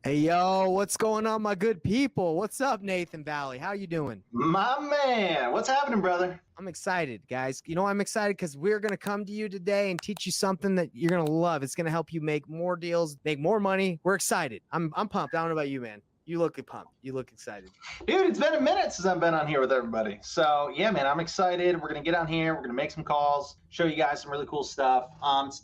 Hey, yo, what's going on, my good people? What's up, Nathan Valley? How you doing? My man, what's happening, brother? I'm excited, guys. You know, I'm excited because we're going to come to you today and teach you something that you're going to love. It's going to help you make more deals, make more money. We're excited. I'm pumped. I don't know about you, man. You look pumped. You look excited. Dude, it's been a minute since I've been on here with everybody. So, yeah, man, I'm excited. We're going to get on here. We're going to make some calls, show you guys some really cool stuff.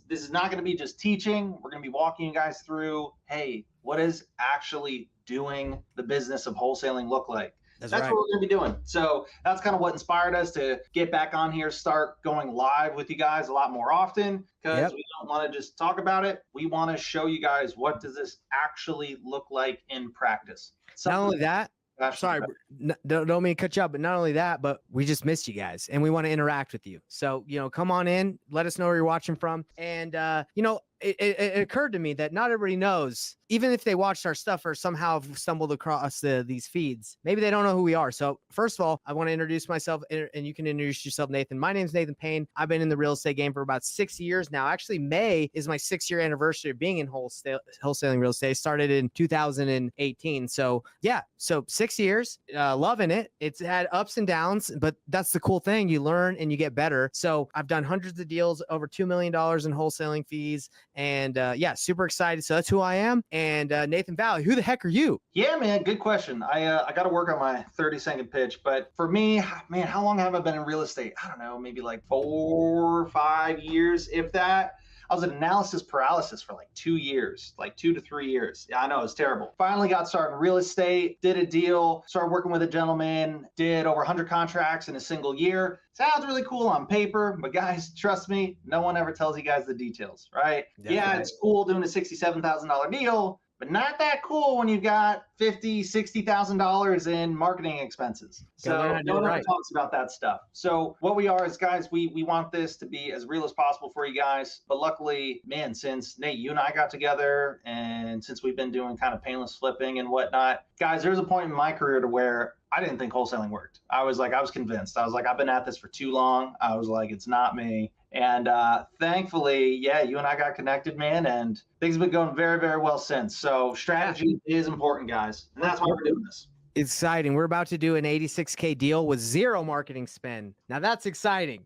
This is not going to be just teaching. We're going to be walking you guys through, hey, what is actually doing the business of wholesaling look like? That's right. What we're going to be doing. So that's kind of what inspired us to get back on here, start going live with you guys a lot more often, because we don't want to just talk about it. We want to show you guys what does this actually look like in practice. Not only that, sorry, don't mean to cut you up, but not only that, but we just missed you guys and we want to interact with you. So, come on in, let us know where you're watching from. And, it occurred to me that not everybody knows, even if they watched our stuff or somehow stumbled across these feeds, maybe they don't know who we are. So first of all, I want to introduce myself, and you can introduce yourself, Nathan. My name is Nathan Payne. I've been in the real estate game for about 6 years now. Actually, May is my 6-year anniversary of being in wholesaling real estate. Started in 2018. So yeah, so 6 years, loving it. It's had ups and downs, but that's the cool thing. You learn and you get better. So I've done hundreds of deals, over $2 million in wholesaling fees. And yeah, super excited. So that's who I am. And Nathan Valley, who the heck are you? Yeah, man, good question. I got to work on my 30-second pitch. But for me, man, how long have I been in real estate? I don't know, maybe like 4 or 5 years, if that. I was in analysis paralysis for like 2 years, like 2 to 3 years. Yeah, I know, it's terrible. Finally got started in real estate, did a deal, started working with a gentleman, did over 100 contracts in a single year. Sounds really cool on paper, but guys, trust me, no one ever tells you guys the details, right? Definitely. Yeah, it's cool doing a $67,000 deal, but not that cool when you've got $50,000, $60,000 in marketing expenses. So no one talks about that stuff. So what we are is, guys, we want this to be as real as possible for you guys. But luckily, man, since Nate, you and I got together, and since we've been doing kind of painless flipping and whatnot, guys, there's a point in my career to where I didn't think wholesaling worked. I was convinced. I was like, I've been at this for too long. I was like, it's not me. And thankfully, yeah, you and I got connected, man, and things have been going very, very well since. So strategy is important, guys. And that's why we're doing this. Exciting. We're about to do an 86K deal with zero marketing spend. Now that's exciting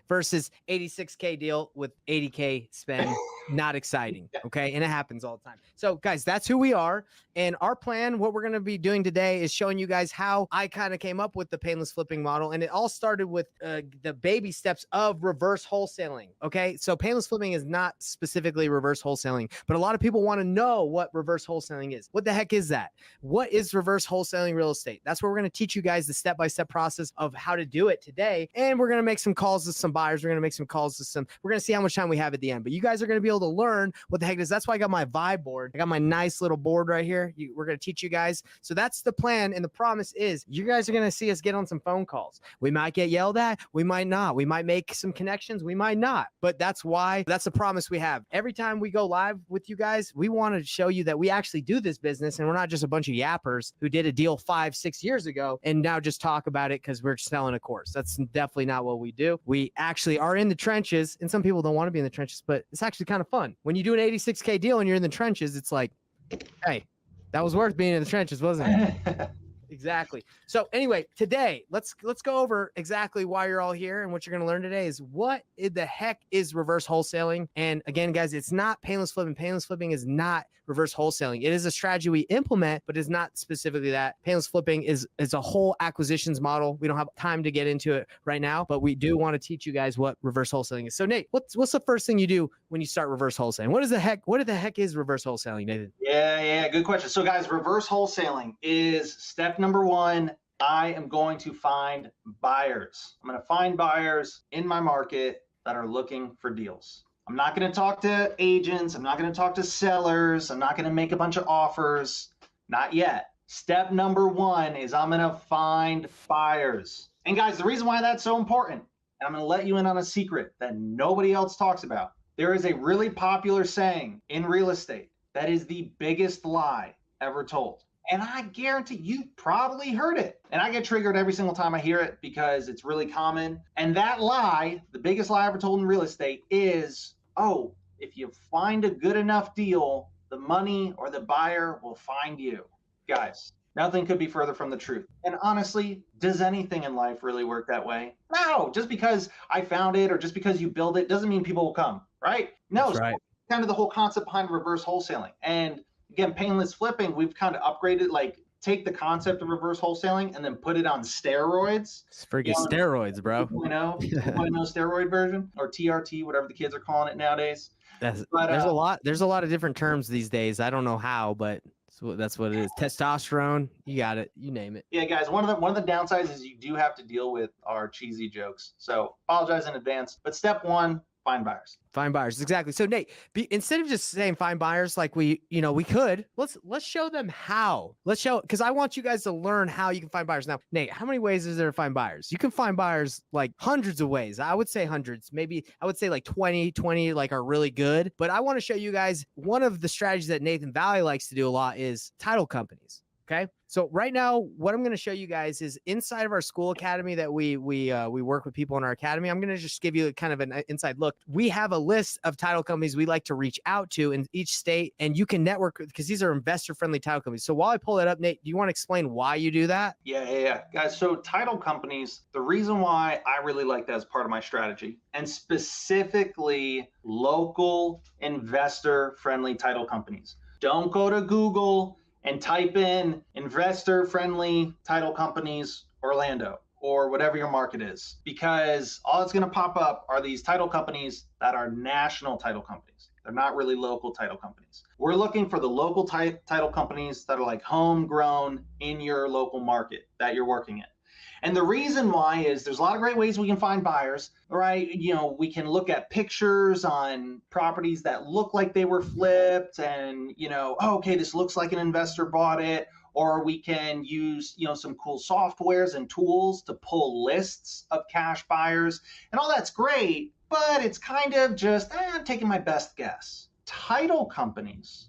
versus 86K deal with 80K spend. Not exciting. Okay. And it happens all the time. So guys, that's who we are. And our plan, what we're going to be doing today is showing you guys how I kind of came up with the painless flipping model. And it all started with the baby steps of reverse wholesaling. Okay. So painless flipping is not specifically reverse wholesaling, but a lot of people want to know what reverse wholesaling is. What the heck is that? What is reverse wholesaling real estate? That's where we're going to teach you guys the step-by-step process of how to do it today. And we're going to make some calls to some buyers. We're going to make some calls to we're going to see how much time we have at the end, but you guys are going to be able to learn what the heck it is. That's why I got my vibe board. I got my nice little board right here. We're going to teach you guys. So that's the plan. And the promise is you guys are going to see us get on some phone calls. We might get yelled at. We might not. We might make some connections. We might not, but that's the promise we have. Every time we go live with you guys, we want to show you that we actually do this business and we're not just a bunch of yappers who did a deal 5-6 years ago and now just talk about it because we're selling a course. That's definitely not what we do. We actually are in the trenches, and some people don't want to be in the trenches, but it's actually kind of fun. When you do an 86K deal and you're in the trenches, it's like, hey, that was worth being in the trenches, wasn't it? Exactly. So anyway, today, let's go over exactly why you're all here, and what you're going to learn today is what the heck is reverse wholesaling. And again, guys, it's not painless flipping. Painless flipping is not reverse wholesaling. It is a strategy we implement, but it's not specifically that. Painless flipping is a whole acquisitions model. We don't have time to get into it right now, but we do want to teach you guys what reverse wholesaling is. So Nate, what's the first thing you do when you start reverse wholesaling? What the heck is reverse wholesaling, Nathan? Yeah, good question. So guys, reverse wholesaling is step number one. I am going to find buyers. I'm going to find buyers in my market that are looking for deals. I'm not going to talk to agents. I'm not going to talk to sellers. I'm not going to make a bunch of offers. Not yet. Step number one is I'm going to find buyers. And guys, the reason why that's so important, and I'm going to let you in on a secret that nobody else talks about. There is a really popular saying in real estate that is the biggest lie ever told. And I guarantee you probably heard it. And I get triggered every single time I hear it because it's really common. And that lie, the biggest lie ever told in real estate is, oh, if you find a good enough deal, the money or the buyer will find you. Guys, nothing could be further from the truth. And honestly, does anything in life really work that way? No, just because I found it or just because you build it doesn't mean people will come, right? No, That's right. kind of the whole concept behind reverse wholesaling. And again, painless flipping, we've kind of upgraded, like take the concept of reverse wholesaling and then put it on steroids. It's freaking steroids, bro. 2.0 steroid version, or TRT, whatever the kids are calling it nowadays. There's But a lot of different terms these days. I don't know how, but that's what it is. Testosterone, you got it. You name it. yeah, guys, one of the downsides is you do have to deal with our cheesy jokes. So apologize in advance. But step one, find buyers. Find buyers, exactly. So Nate, instead of just saying find buyers, like we could, let's show them how. Let's show, because I want you guys to learn how you can find buyers. Now, Nate, how many ways is there to find buyers? You can find buyers like hundreds of ways. I would say hundreds, maybe I would say like 20 like are really good. But I want to show you guys one of the strategies that Nathan Valley likes to do a lot is title companies. Okay. So right now, what I'm going to show you guys is inside of our school academy that we work with people in our academy. I'm going to just give you kind of an inside look. We have a list of title companies we like to reach out to in each state, and you can network because these are investor-friendly title companies. So while I pull it up, Nate, do you want to explain why you do that? Yeah, guys. So title companies, the reason why I really like that as part of my strategy, and specifically local investor-friendly title companies. Don't go to Google and type in investor-friendly title companies Orlando or whatever your market is, because all it's going to pop up are these title companies that are national title companies. They're not really local title companies. We're looking for the local title companies that are like homegrown in your local market that you're working in. And the reason why is there's a lot of great ways we can find buyers, right? We can look at pictures on properties that look like they were flipped and, oh, okay, this looks like an investor bought it. Or we can use, some cool softwares and tools to pull lists of cash buyers. And all that's great, but it's kind of just, I'm taking my best guess. Title companies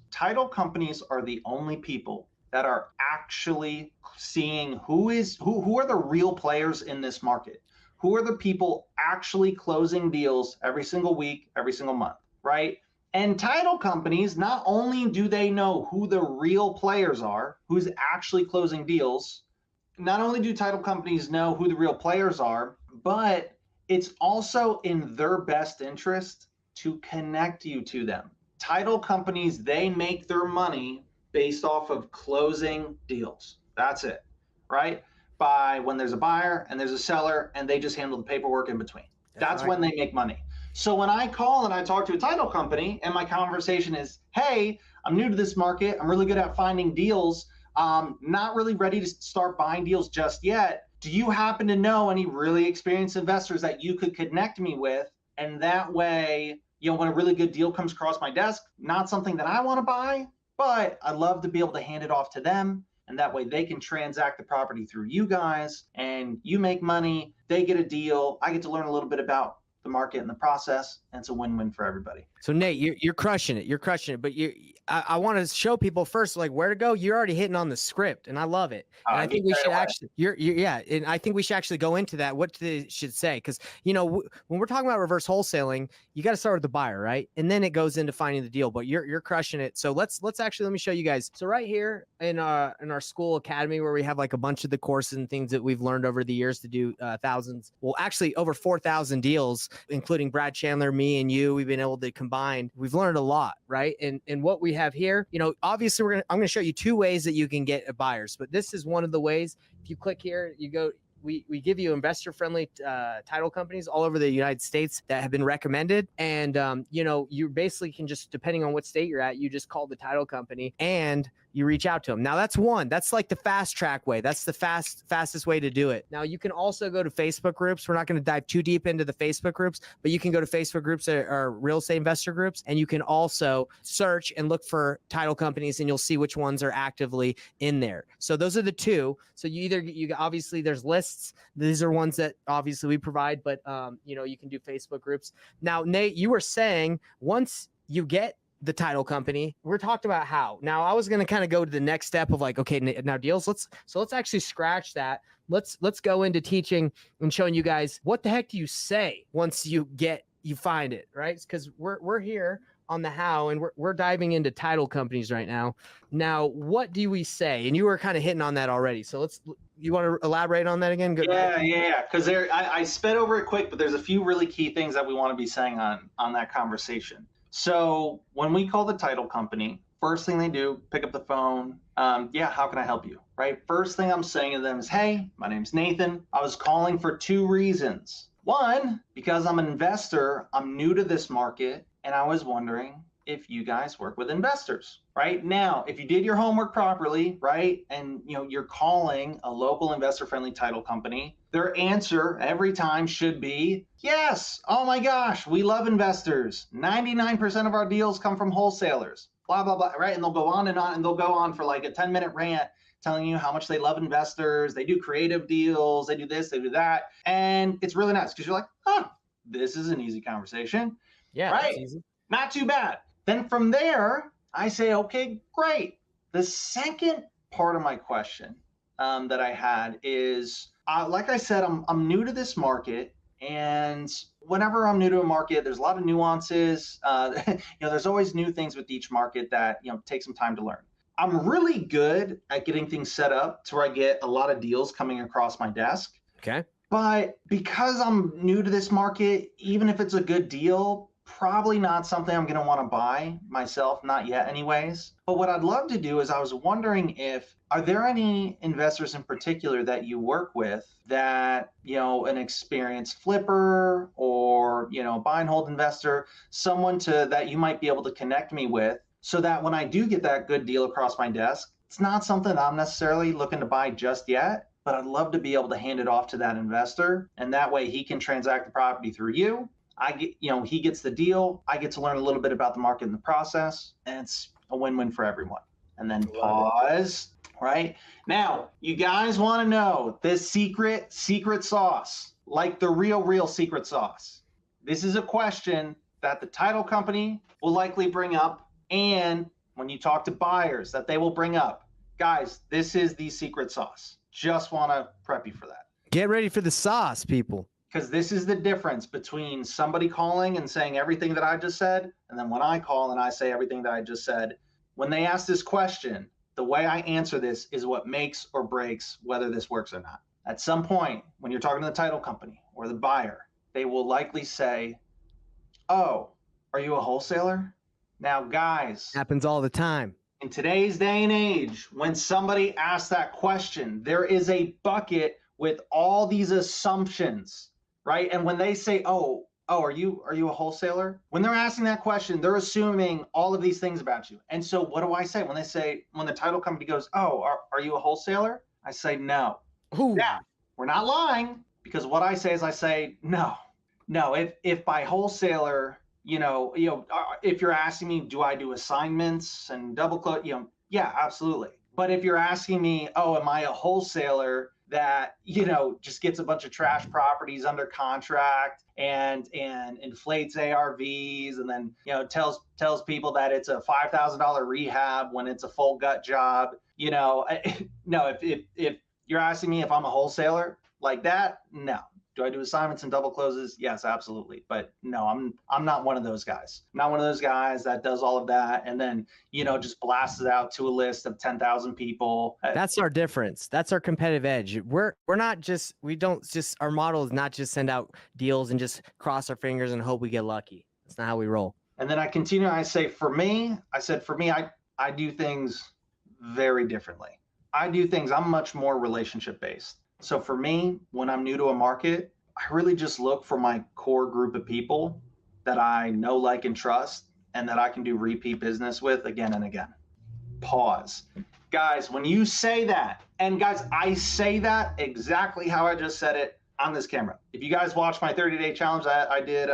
are the only people that are actually seeing who are the real players in this market. Who are the people actually closing deals every single week, every single month, right? And title companies, not only do they know who the real players are, who's actually closing deals, not only do title companies know who the real players are, but it's also in their best interest to connect you to them. Title companies, they make their money based off of closing deals. That's it, right? By when there's a buyer and there's a seller and they just handle the paperwork in between. That's right. When they make money. So when I call and I talk to a title company and my conversation is, hey, I'm new to this market. I'm really good at finding deals. Not really ready to start buying deals just yet. Do you happen to know any really experienced investors that you could connect me with? And that way, when a really good deal comes across my desk, not something that I want to buy, but I'd love to be able to hand it off to them. And that way they can transact the property through you guys and you make money, they get a deal. I get to learn a little bit about the market and the process, and it's a win-win for everybody. So Nate, you're crushing it. You're crushing it. But I want to show people first, like, where to go. You're already hitting on the script, and I love it. And I think we should actually, and I think we should actually go into that. What they should say, because when we're talking about reverse wholesaling, you got to start with the buyer, right? And then it goes into finding the deal. But you're crushing it. So let me show you guys. So right here in our school academy, where we have like a bunch of the courses and things that we've learned over the years to do thousands, well, actually over 4,000 deals, including Brad Chandler, me, and you. We've been able to combine. We've learned a lot, right? And what we have here, obviously I'm going to show you two ways that you can get buyers, but this is one of the ways. If you click here, you go. We give you investor-friendly title companies all over the United States that have been recommended. And, you basically can just, depending on what state you're at, you just call the title company and you reach out to them. Now, that's like the fast track way. That's the fastest way to do it. Now, you can also go to Facebook groups. We're not going to dive too deep into the Facebook groups, but you can go to Facebook groups or real estate investor groups, and you can also search and look for title companies, and you'll see which ones are actively in there. So those are the two. So you obviously there's lists. These are ones that obviously we provide, but you can do Facebook groups. Now, Nate, you were saying once you get the title company, we're talked about how. Now, I was going to kind of go to the next step of like, okay, now deals. Let's actually scratch that. Let's go into teaching and showing you guys what the heck do you say once you find it, right? Because we're here. on the how, and we're diving into title companies right now. Now, what do we say? And you were kind of hitting on that already. So you want to elaborate on that again? Yeah. Because I sped over it quick, but there's a few really key things that we want to be saying on that conversation. So when we call the title company, first thing they do, pick up the phone. Yeah, how can I help you? Right. First thing I'm saying to them is, hey, my name's Nathan. I was calling for 2 reasons. One, because I'm an investor, I'm new to this market, and I was wondering if you guys work with investors. Right now, if you did your homework properly, right, and you're calling a local investor-friendly title company, their answer every time should be yes. Oh my gosh, we love investors. 99% of our deals come from wholesalers. Blah blah blah. Right, and they'll go on, and they'll go on for like a 10-minute rant telling you how much they love investors. They do creative deals. They do this. They do that, and it's really nice because you're like, oh, this is an easy conversation. Yeah, right. that's easy. Not too bad. Then from there, I say, okay, great. The second part of my question that I had is, like I said, I'm new to this market, and whenever I'm new to a market, there's a lot of nuances. There's always new things with each market that take some time to learn. I'm really good at getting things set up to where I get a lot of deals coming across my desk. Okay. But because I'm new to this market, even if it's a good deal, probably not something I'm going to want to buy myself, not yet anyways. But what I'd love to do is I was wondering are there any investors in particular that you work with that, an experienced flipper or, buy and hold investor, someone that you might be able to connect me with so that when I do get that good deal across my desk, it's not something I'm necessarily looking to buy just yet, but I'd love to be able to hand it off to that investor. And that way he can transact the property through you. He gets the deal. I get to learn a little bit about the market in the process, and it's a win-win for everyone. And then pause, right? Now, you guys want to know this secret sauce, like the real secret sauce. This is a question that the title company will likely bring up, and when you talk to buyers that they will bring up. Guys, this is the secret sauce. Just want to prep you for that. Get ready for the sauce, people. Because this is the difference between somebody calling and saying everything that I just said, and then when I call and I say everything that I just said. When they ask this question, the way I answer this is what makes or breaks whether this works or not. At some point, when you're talking to the title company or the buyer, they will likely say, oh, are you a wholesaler? Now, guys, happens all the time. In today's day and age, when somebody asks that question, there is a bucket with all these assumptions, right? And when they say, oh, are you a wholesaler? When they're asking that question, they're assuming all of these things about you. And so what do I say? When the title company goes, oh, are you a wholesaler? I say, no. Ooh. Yeah, we're not lying, because what I say is no. If by wholesaler, if you're asking me, do I do assignments and double close? Yeah, absolutely. But if you're asking me, oh, am I a wholesaler that, just gets a bunch of trash properties under contract and inflates ARVs and then, tells people that it's a $5,000 rehab when it's a full gut job, no, if you're asking me if I'm a wholesaler like that, no. Do I do assignments and double closes? Yes, absolutely. But no, I'm not one of those guys. I'm not one of those guys that does all of that and then, just blasts it out to a list of 10,000 people. That's our difference. That's our competitive edge. Our model is not just send out deals and just cross our fingers and hope we get lucky. That's not how we roll. And then I continue, I say, for me, I do things very differently. I'm much more relationship based. So for me, when I'm new to a market, I really just look for my core group of people that I know, like, and trust, and that I can do repeat business with again and again. Pause. Guys, when you say that, and guys, I say that exactly how I just said it on this camera. If you guys watch my 30-day challenge that I did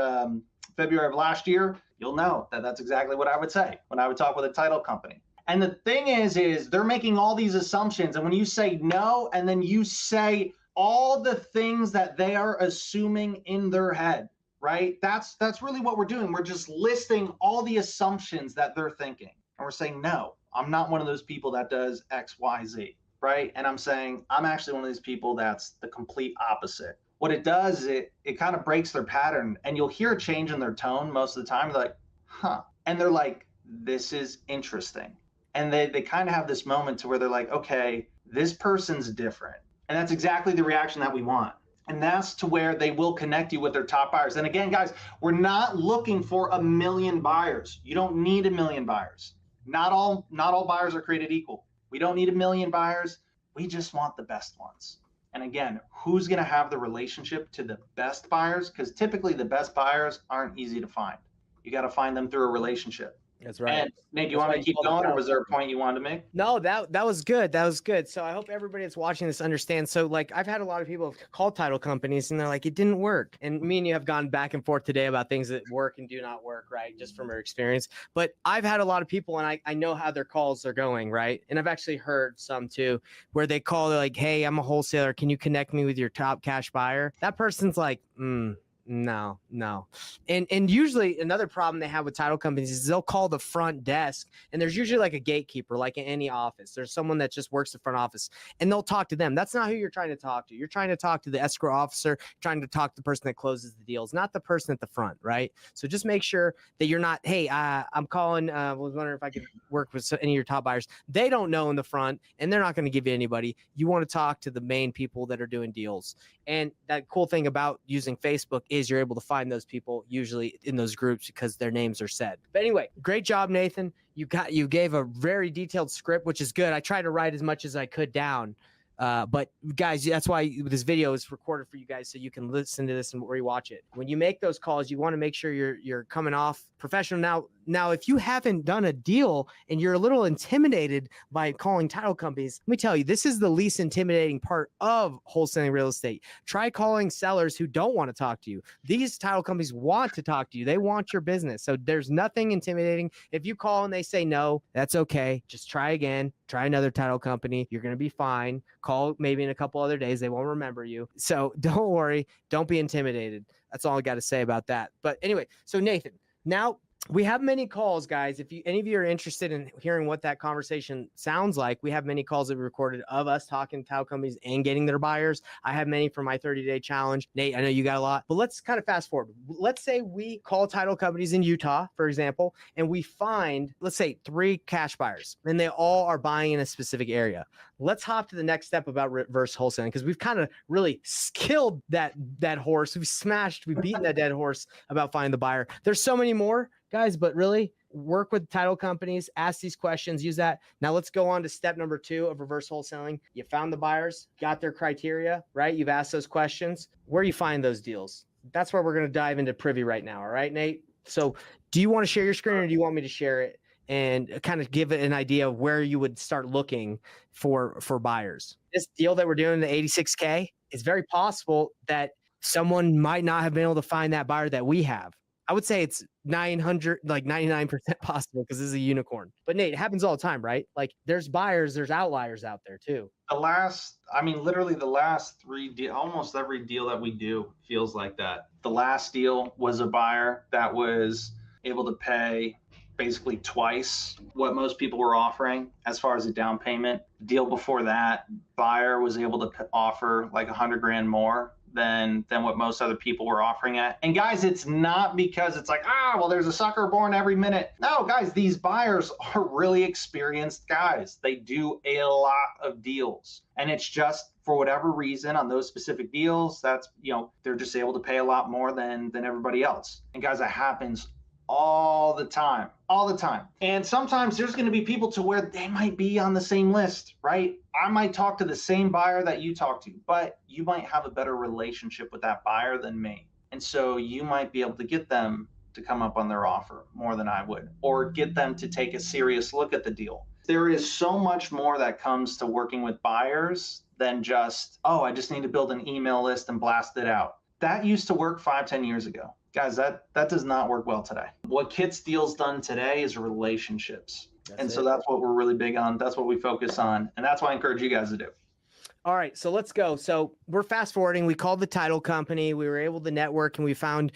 February of last year, you'll know that that's exactly what I would say when I would talk with a title company. And the thing is they're making all these assumptions. And when you say no, and then you say all the things that they are assuming in their head, right? That's really what we're doing. We're just listing all the assumptions that they're thinking. And we're saying, no, I'm not one of those people that does X, Y, Z, right? And I'm saying, I'm actually one of these people that's the complete opposite. What it does is it kind of breaks their pattern, and you'll hear a change in their tone most of the time. They're like, huh, and they're like, this is interesting. And they kind of have this moment to where they're like, okay, this person's different. And that's exactly the reaction that we want. And that's to where they will connect you with their top buyers. And again, guys, we're not looking for a million buyers. You don't need a million buyers. Not all buyers are created equal. We don't need a million buyers. We just want the best ones. And again, who's going to have the relationship to the best buyers? Because typically the best buyers aren't easy to find. You got to find them through a relationship. That's right. And Nate, do you want me to keep going, or was there a point you wanted to make? No, that was good. That was good. So I hope everybody that's watching this understands. So like I've had a lot of people call title companies and they're like, it didn't work. And me and you have gone back and forth today about things that work and do not work, right? Just from our experience. But I've had a lot of people and I know how their calls are going, right? And I've actually heard some too, where they call, they're like, hey, I'm a wholesaler. Can you connect me with your top cash buyer? That person's like, no. And usually another problem they have with title companies is they'll call the front desk, and there's usually like a gatekeeper, like in any office. There's someone that just works the front office, and they'll talk to them. That's not who you're trying to talk to. You're trying to talk to the escrow officer, trying to talk to the person that closes the deals, not the person at the front, right? So just make sure that you're not, hey, I'm calling, was wondering if I could work with any of your top buyers. They don't know in the front, and they're not going to give you anybody. You want to talk to the main people that are doing deals. And that cool thing about using Facebook is you're able to find those people usually in those groups because their names are said. But anyway, great job, Nathan. You gave a very detailed script, which is good. I tried to write as much as I could down. But guys, that's why this video is recorded for you guys, so you can listen to this and rewatch it. When you make those calls, you want to make sure you're coming off professional. Now, if you haven't done a deal and you're a little intimidated by calling title companies, let me tell you, this is the least intimidating part of wholesaling real estate. Try calling sellers who don't want to talk to you. These title companies want to talk to you. They want your business. So there's nothing intimidating. If you call and they say no, that's okay. Just try again. Try another title company. You're going to be fine. Call maybe in a couple other days. They won't remember you. So don't worry. Don't be intimidated. That's all I got to say about that. But anyway, so Nathan, now we have many calls, guys. If any of you are interested in hearing what that conversation sounds like, we have many calls that we recorded of us talking to title companies and getting their buyers. I have many for my 30-day challenge. Nate, I know you got a lot, but let's kind of fast forward. Let's say we call title companies in Utah, for example, and we find, let's say, 3 cash buyers, and they all are buying in a specific area. Let's hop to the next step about reverse wholesaling, because we've kind of really killed that horse. We've beaten that dead horse about finding the buyer. There's so many more, guys, but really work with title companies, ask these questions, use that. Now let's go on to step number 2 of reverse wholesaling. You found the buyers, got their criteria, right? You've asked those questions. Where do you find those deals? That's where we're going to dive into Privy right now. All right, Nate? So do you want to share your screen, or do you want me to share it and kind of give it an idea of where you would start looking for buyers? This deal that we're doing, the 86K, it's very possible that someone might not have been able to find that buyer that we have. I would say it's 99% possible because this is a unicorn. But Nate, it happens all the time, right? Like there's buyers, there's outliers out there too. Literally the last 3 almost every deal that we do feels like that. The last deal was a buyer that was able to pay basically twice what most people were offering as far as a down payment. The deal before that, buyer was able to offer like $100,000 more than what most other people were offering at. And guys, it's not because it's like, well, there's a sucker born every minute. No, guys, these buyers are really experienced guys. They do a lot of deals. And it's just for whatever reason on those specific deals, that's, they're just able to pay a lot more than everybody else. And guys, that happens all the time. And sometimes there's going to be people to where they might be on the same list, right? I might talk to the same buyer that you talk to, but you might have a better relationship with that buyer than me. And so you might be able to get them to come up on their offer more than I would, or get them to take a serious look at the deal. There is so much more that comes to working with buyers than just, I just need to build an email list and blast it out. That used to work 5-10 years ago. Guys, that does not work well today. What gets deals done today is relationships. So that's what we're really big on. That's what we focus on. And that's what I encourage you guys to do. All right, so let's go. So we're fast forwarding. We called the title company. We were able to network, and we found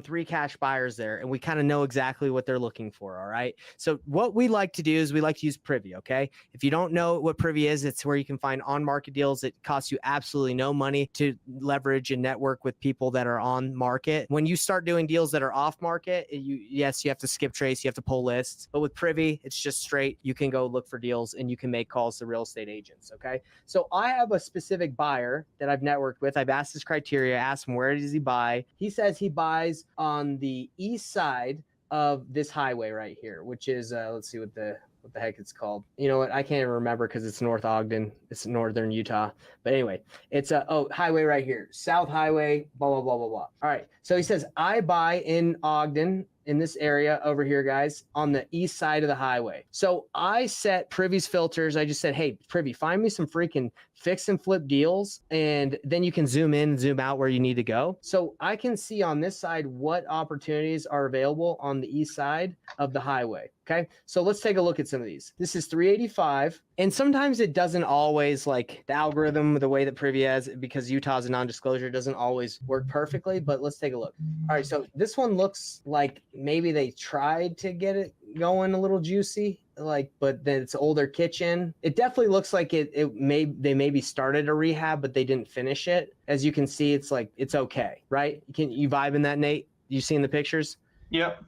3 cash buyers there, and we kind of know exactly what they're looking for. All right. So what we like to do is we like to use Privy. Okay. If you don't know what Privy is, it's where you can find on-market deals. It costs you absolutely no money to leverage and network with people that are on market. When you start doing deals that are off market, you have to skip trace, you have to pull lists. But with Privy, it's just straight. You can go look for deals, and you can make calls to real estate agents. Okay. So I have a specific buyer that I've networked with. I've asked his criteria, asked him where does he buy. He says he buys on the east side of this highway right here, which is let's see what the heck it's called. You know what? I can't even remember because it's North Ogden. It's northern Utah. But anyway, it's a highway right here, South Highway, blah, blah, blah, blah, blah. All right. So he says, I buy in Ogden, in this area over here, guys, on the east side of the highway. So I set Privy's filters. I just said, hey, Privy, find me some freaking fix and flip deals, and then you can zoom in and zoom out where you need to go. So I can see on this side what opportunities are available on the east side of the highway. Okay. So let's take a look at some of these. This is 385. And sometimes it doesn't always, like the algorithm, the way that Privy has, because Utah's a non-disclosure, doesn't always work perfectly, but let's take a look. All right. So this one looks like maybe they tried to get it going a little juicy, but then it's older kitchen. It definitely looks like they maybe started a rehab, but they didn't finish it. As you can see, it's like, it's okay, right? You vibe in that, Nate? You seen the pictures? Yep.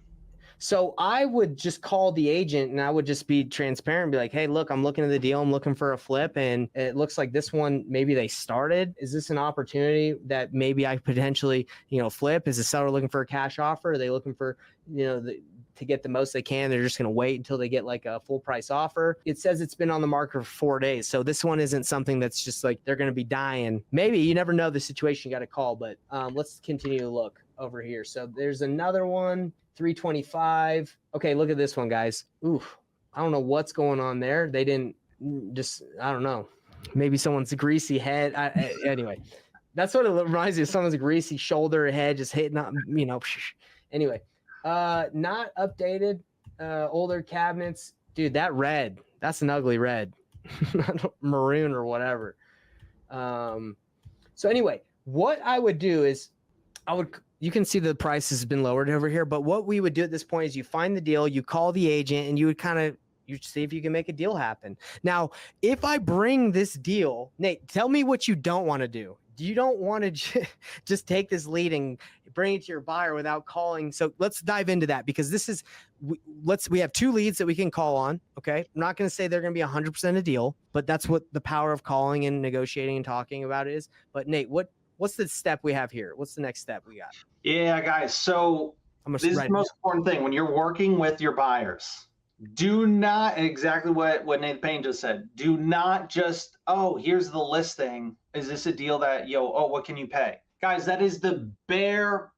So I would just call the agent, and I would just be transparent and be like, hey, look, I'm looking at the deal. I'm looking for a flip. And it looks like this one, maybe they started. Is this an opportunity that maybe I potentially, flip? Is the seller looking for a cash offer? Are they looking for, to get the most they can? They're just going to wait until they get like a full price offer. It says it's been on the market for 4 days. So this one isn't something that's just like they're going to be dying. Maybe, you never know the situation, you got to call, but let's continue to look over here. So there's another one, 325. Okay, look at this one, guys. Oof, I don't know what's going on there. They didn't I don't know. Maybe someone's greasy head. Anyway, that's what it reminds me of. Someone's greasy shoulder head just hitting up, Anyway, not updated, older cabinets. Dude, that red, that's an ugly red. Maroon or whatever. So anyway, what I would do is you can see the price has been lowered over here, but what we would do at this point is you find the deal, you call the agent, and you see if you can make a deal happen. Now, if I bring this deal, Nate, tell me what you don't want to do. You don't want to just take this lead and bring it to your buyer without calling. So let's dive into that, because we have 2 leads that we can call on. Okay. I'm not going to say they're going to be 100% a deal, but that's what the power of calling and negotiating and talking about is. But Nate, what's the step we have here? What's the next step we got? Yeah, guys. So this is the most important thing when you're working with your buyers. Do not, exactly what Nathan Payne just said, do not just, oh, here's the listing. Is this a deal that, what can you pay? Guys, that is the bare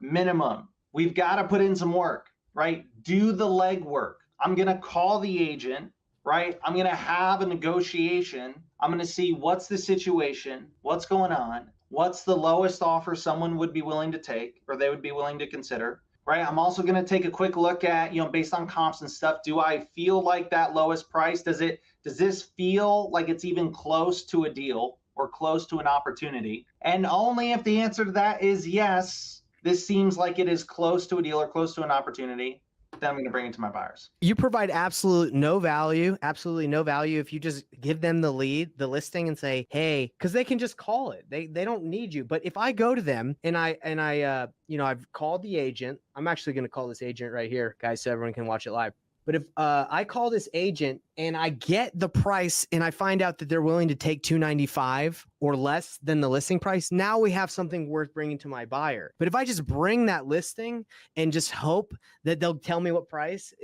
minimum. We've got to put in some work, right? Do the legwork. I'm going to call the agent, right? I'm going to have a negotiation. I'm going to see what's the situation, what's going on, what's the lowest offer someone would be willing to take or they would be willing to consider. Right. I'm also going to take a quick look at, based on comps and stuff, do I feel like that lowest price? Does this feel like it's even close to a deal or close to an opportunity? And only if the answer to that is yes, this seems like it is close to a deal or close to an opportunity, then I'm going to bring it to my buyers. You provide absolutely no value if you just give them the listing and say, hey, because they can just call it. They don't need you. But if I go to them and I've called the agent, I'm actually going to call this agent right here, guys, so everyone can watch it live. But if I call this agent and I get the price and I find out that they're willing to take $295 or less than the listing price, now we have something worth bringing to my buyer. But if I just bring that listing and just hope that they'll tell me what price,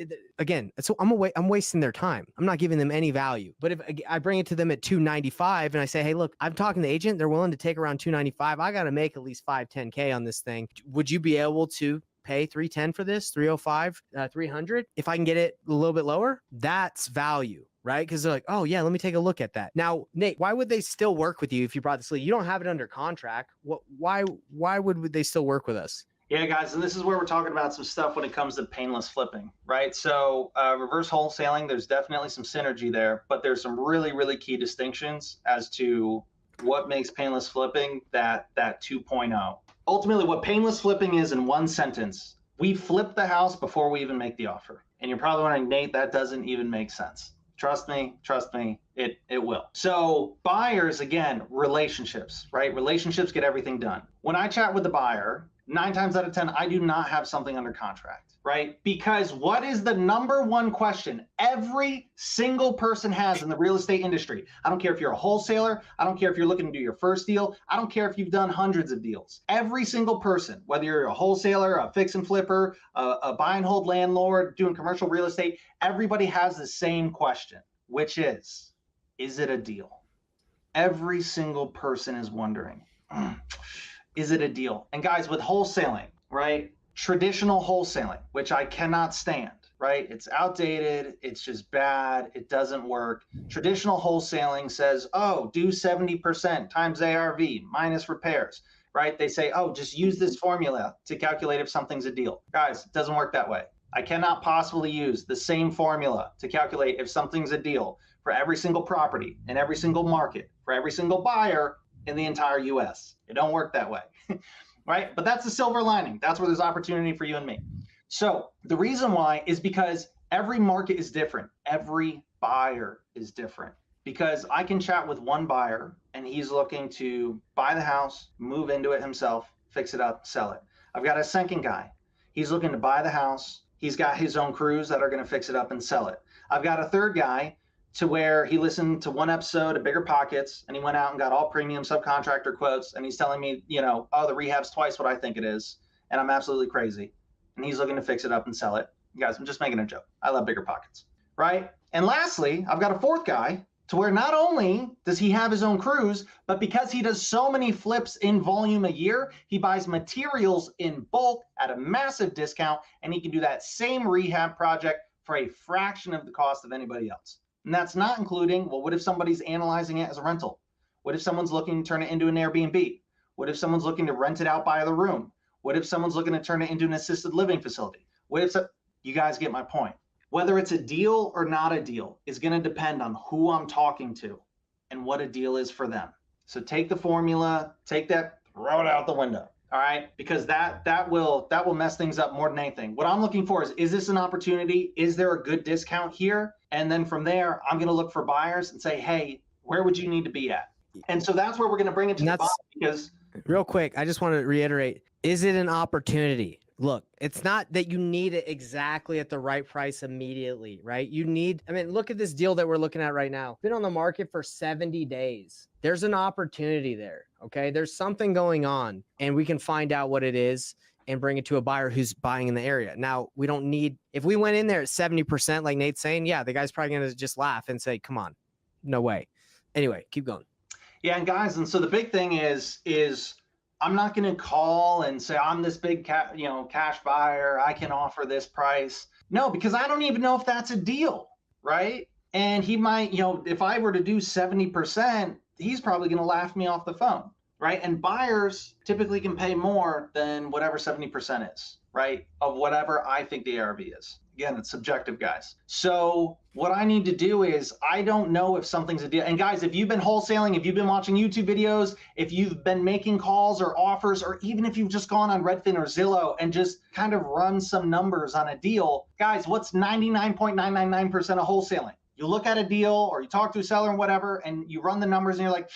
so I'm wasting their time. I'm not giving them any value. But if I bring it to them at $295 and I say, hey, look, I'm talking to the agent, they're willing to take around $295. I got to make at least $5-10K on this thing. Would you be able to pay $310 for this, $305, $300? If I can get it a little bit lower, that's value, right? Because they're like, oh yeah, let me take a look at that. Now, Nate, why would they still work with you if you brought this lead? You don't have it under contract. Why would they still work with us? Yeah, guys, and this is where we're talking about some stuff when it comes to painless flipping, right? So reverse wholesaling, there's definitely some synergy there, but there's some really, really key distinctions as to what makes painless flipping that 2.0. Ultimately, what painless flipping is in one sentence, we flip the house before we even make the offer. And you're probably wondering, Nate, that doesn't even make sense. Trust me, it will. So buyers, again, relationships, right? Relationships get everything done. When I chat with the buyer, 9 times out of 10, I do not have something under contract, right? Because what is the number one question every single person has in the real estate industry? I don't care if you're a wholesaler. I don't care if you're looking to do your first deal. I don't care if you've done hundreds of deals. Every single person, whether you're a wholesaler, a fix and flipper, a buy and hold landlord doing commercial real estate, everybody has the same question, which is it a deal? Every single person is wondering, is it a deal? And guys, with wholesaling, right? Traditional wholesaling, which I cannot stand, right? It's outdated. It's just bad. It doesn't work. Traditional wholesaling says, oh, do 70% times ARV minus repairs, right? They say, oh, just use this formula to calculate if something's a deal. Guys, it doesn't work that way. I cannot possibly use the same formula to calculate if something's a deal for every single property in every single market, for every single buyer in the entire US. It don't work that way, right? But that's the silver lining. That's where there's opportunity for you and me. So the reason why is because every market is different. Every buyer is different. Because I can chat with one buyer and he's looking to buy the house, move into it himself, fix it up, sell it. I've got a second guy. He's looking to buy the house. He's got his own crews that are going to fix it up and sell it. I've got a third guy to where he listened to one episode of Bigger Pockets and he went out and got all premium subcontractor quotes and he's telling me, oh, the rehab's twice what I think it is and I'm absolutely crazy. And he's looking to fix it up and sell it. Guys, I'm just making a joke. I love Bigger Pockets, right? And lastly, I've got a fourth guy to where not only does he have his own crews, but because he does so many flips in volume a year, he buys materials in bulk at a massive discount and he can do that same rehab project for a fraction of the cost of anybody else. And that's not including, well, what if somebody's analyzing it as a rental? What if someone's looking to turn it into an Airbnb? What if someone's looking to rent it out by the room? What if someone's looking to turn it into an assisted living facility? What if you guys get my point? Whether it's a deal or not a deal is going to depend on who I'm talking to and what a deal is for them. So take the formula, take that, throw it out the window. All right, because that will mess things up more than anything. What I'm looking for is this an opportunity? Is there a good discount here? And then from there, I'm going to look for buyers and say, hey, where would you need to be at? And so that's where we're going to bring it to the bottom. Because real quick, I just want to reiterate: is it an opportunity? Look, it's not that you need it exactly at the right price immediately, right? Look at this deal that we're looking at right now. It's been on the market for 70 days. There's an opportunity there, okay? There's something going on, and we can find out what it is and bring it to a buyer who's buying in the area. Now, we don't need, if we went in there at 70%, like Nate's saying, yeah, the guy's probably going to just laugh and say, come on, no way. Anyway, keep going. Yeah, and guys, and so the big thing is I'm not going to call and say I'm this big cash buyer. I can offer this price. No, because I don't even know if that's a deal, right? And he might, if I were to do 70%, he's probably going to laugh me off the phone, right? And buyers typically can pay more than whatever 70% is, right? Of whatever I think the ARV is. Again, it's subjective, guys. So what I need to do is, I don't know if something's a deal. And guys, if you've been wholesaling, if you've been watching YouTube videos, if you've been making calls or offers, or even if you've just gone on Redfin or Zillow and just kind of run some numbers on a deal, guys, what's 99.999% of wholesaling? You look at a deal or you talk to a seller and whatever, and you run the numbers and you're like,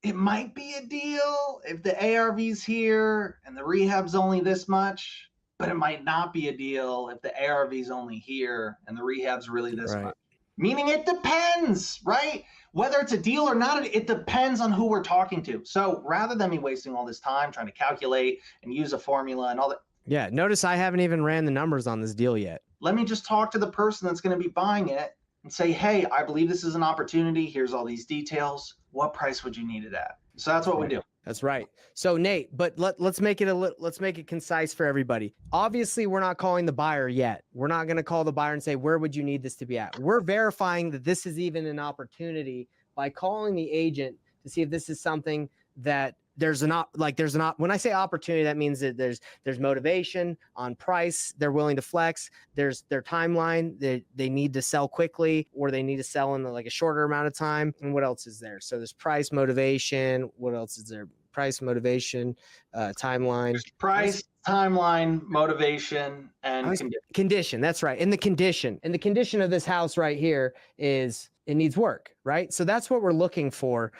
it might be a deal if the ARV's here and the rehab's only this much. But it might not be a deal if the ARV is only here and the rehab's really this much. Meaning it depends, right? Whether it's a deal or not, it depends on who we're talking to. So rather than me wasting all this time trying to calculate and use a formula and all that. Yeah, notice I haven't even ran the numbers on this deal yet. Let me just talk to the person that's going to be buying it and say, hey, I believe this is an opportunity. Here's all these details. What price would you need it at? So that's what we do. That's right. So Nate, but let's make it concise for everybody. Obviously, we're not calling the buyer yet. We're not going to call the buyer and say, where would you need this to be at? We're verifying that this is even an opportunity by calling the agent to see if this is something that when I say opportunity, that means that there's motivation on price. They're willing to flex. There's their timeline. They need to sell quickly, or they need to sell in like a shorter amount of time. And what else is there? So there's price, motivation. What else is there? Price, motivation, timeline. Price, timeline, motivation, and condition. That's right. And the condition of this house right here is it needs work, right? So that's what we're looking for.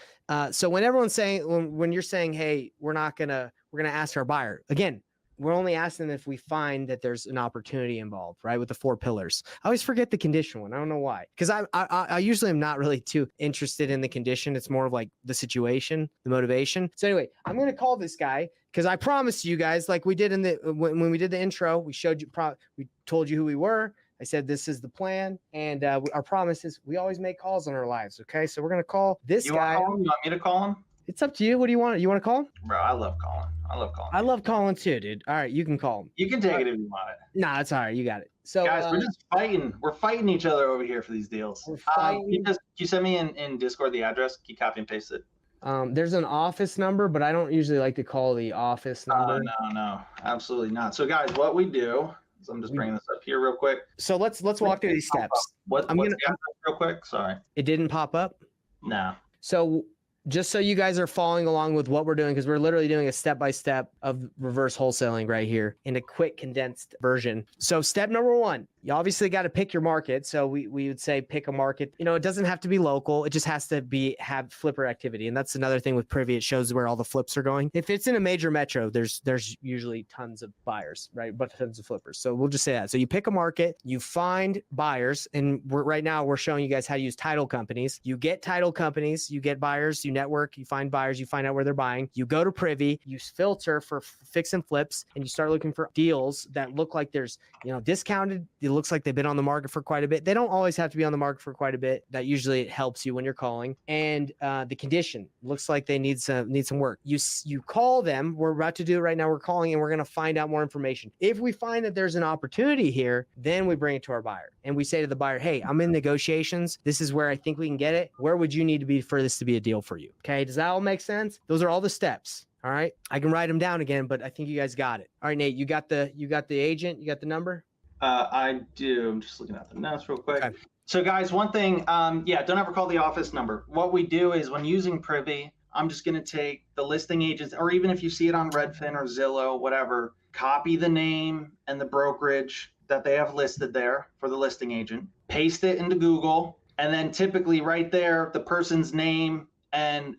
So when everyone's saying, when you're saying, hey, we're going to ask our buyer again, we're only asking them if we find that there's an opportunity involved, right? With the 4 pillars. I always forget the condition one. I don't know why. Because I usually am not really too interested in the condition. It's more of like the situation, the motivation. So anyway, I'm going to call this guy because I promised you guys, like we did when we did the intro, we showed you, we told you who we were. I said, this is the plan. And our promise is we always make calls in our lives. Okay. So we're going to call this guy. You want me to call him? It's up to you. What do you want? You want to call him? Bro, I love calling. I love calling too, dude. All right, you can call him. You can take it if you want it. Nah, it's all right. You got it. So guys, we're just fighting. We're fighting each other over here for these deals. You send me in Discord the address? Can you copy and paste it? There's an office number, but I don't usually like to call the office number. No, absolutely not. So guys, what we do is I'm just bringing this up here real quick. So let's walk through these steps. What's the address real quick? Sorry. It didn't pop up? No. So just so you guys are following along with what we're doing, because we're literally doing a step-by-step of reverse wholesaling right here in a quick condensed version. So step number 1, you obviously got to pick your market. So we would say pick a market. It doesn't have to be local. It just has to have flipper activity. And that's another thing with Privy. It shows where all the flips are going. If it's in a major metro, there's usually tons of buyers, right? But tons of flippers. So we'll just say that. So you pick a market, you find buyers, and right now we're showing you guys how to use title companies. You get title companies, you get buyers, you network, you find buyers, you find out where they're buying. You go to Privy, you filter for fix and flips, and you start looking for deals that look like there's, discounted. It looks like they've been on the market for quite a bit. They don't always have to be on the market for quite a bit. That usually it helps you when you're calling. And the condition looks like they need some work. You call them. We're about to do it right now. We're calling and we're going to find out more information. If we find that there's an opportunity here, then we bring it to our buyer and we say to the buyer, hey, I'm in negotiations. This is where I think we can get it. Where would you need to be for this to be a deal for you? Okay. Does that all make sense? Those are all the steps. All right. I can write them down again, but I think you guys got it. All right, Nate, you got the agent, you got the number? I do. I'm just looking at the notes real quick. Okay. So guys, one thing, don't ever call the office number. What we do is when using Privy, I'm just going to take the listing agents, or even if you see it on Redfin or Zillow, whatever, copy the name and the brokerage that they have listed there for the listing agent, paste it into Google, and then typically right there, the person's name and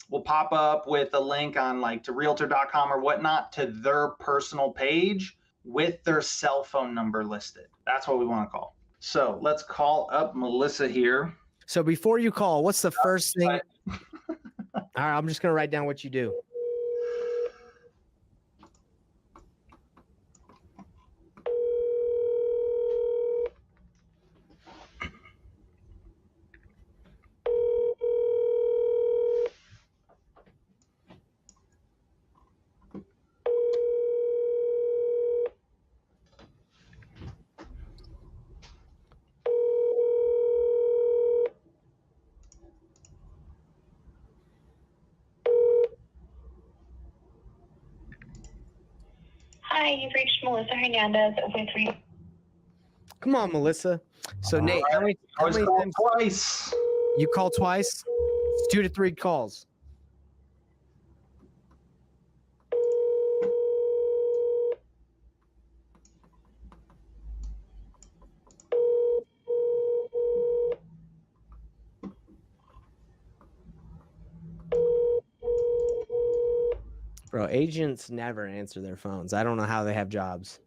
will pop up with a link on like to realtor.com or whatnot to their personal page with their cell phone number listed. That's what we want to call. So let's call up Melissa here. So before you call, what's the first thing? All right, I'm just going to write down what you do. Hi, you've reached Melissa Hernandez with Come on, Melissa. So Nate, how many times? Twice. You call twice? It's 2 to 3 calls. Bro, agents never answer their phones. I don't know how they have jobs.